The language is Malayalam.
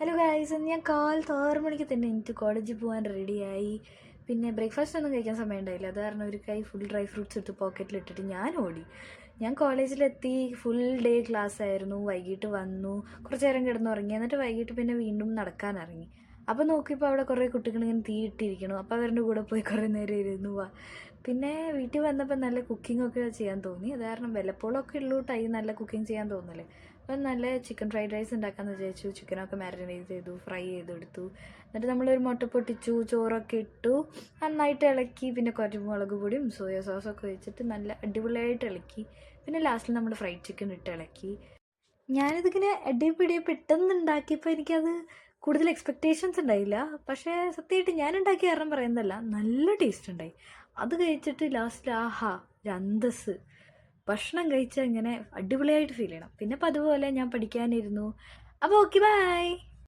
ഹലോ ഗൈസ്, ഞാൻ കാലത്ത് 6 മണിക്ക് തന്നെ എനിക്ക് കോളേജിൽ പോകാൻ റെഡിയായി. പിന്നെ ബ്രേക്ക്ഫാസ്റ്റ് ഒന്നും കഴിക്കാൻ സമയം ഉണ്ടായില്ല. അത് കാരണം ഒരു കൈ ഫുൾ ഡ്രൈ ഫ്രൂട്ട്സ് എടുത്ത് പോക്കറ്റിലിട്ടിട്ട് ഞാൻ ഓടി. ഞാൻ കോളേജിലെത്തി. ഫുൾ ഡേ ക്ലാസ് ആയിരുന്നു. വൈകിട്ട് വന്നു, കുറച്ച് നേരം കിടന്നുറങ്ങി. എന്നിട്ട് വൈകിട്ട് പിന്നെ വീണ്ടും നടക്കാനിറങ്ങി. അപ്പോൾ നോക്കിയപ്പോൾ അവിടെ കുറേ കുട്ടികളിങ്ങനെ തീ ഇട്ടിരിക്കണു. അപ്പോൾ അവരുടെ കൂടെ പോയി കുറേ നേരം ഇരുന്നു. പിന്നെ വീട്ടിൽ വന്നപ്പോൾ നല്ല കുക്കിങ്ങൊക്കെ ചെയ്യാൻ തോന്നി. അത് കാരണം വല്ലപ്പോഴൊക്കെ ഉള്ളൂ ടൈം നല്ല കുക്കിംഗ് ചെയ്യാൻ തോന്നല്ലേ. അപ്പം നല്ല ചിക്കൻ ഫ്രൈഡ് റൈസ് ഉണ്ടാക്കാമെന്ന് വിചാരിച്ചു. ചിക്കനൊക്കെ മാരിനേറ്റ് ചെയ്തു, ഫ്രൈ ചെയ്തെടുത്തു. എന്നിട്ട് നമ്മളൊരു മുട്ട പൊട്ടിച്ചു, ചോറൊക്കെ ഇട്ടു, നന്നായിട്ട് ഇളക്കി. പിന്നെ കുറച്ച് മുളക് പൊടിയും സോയ സോസൊക്കെ വെച്ചിട്ട് നല്ല അടിപൊളിയായിട്ട് ഇളക്കി. പിന്നെ ലാസ്റ്റിൽ നമ്മൾ ഫ്രൈഡ് ചിക്കൻ ഇട്ട് ഇളക്കി. ഞാനിതിങ്ങനെ അടിപിടി പെട്ടെന്ന് ഉണ്ടാക്കിയപ്പോൾ എനിക്കത് കൂടുതൽ എക്സ്പെക്റ്റേഷൻസ് ഉണ്ടായില്ല. പക്ഷേ സത്യമായിട്ട് ഞാൻ ഉണ്ടാക്കിയ കാരണം പറയുന്നതല്ല, നല്ല ടേസ്റ്റ് ഉണ്ടായി. അത് കഴിച്ചിട്ട് ലാസ്റ്റ് ആഹാ രന്തസ് ഭക്ഷണം കഴിച്ചാൽ ഇങ്ങനെ അടിപൊളിയായിട്ട് ഫീൽ ചെയ്യണം. പിന്നെ അപ്പോൾ അതുപോലെ ഞാൻ പഠിക്കാനിരുന്നു. അപ്പോൾ ഓക്കെ, ബൈ.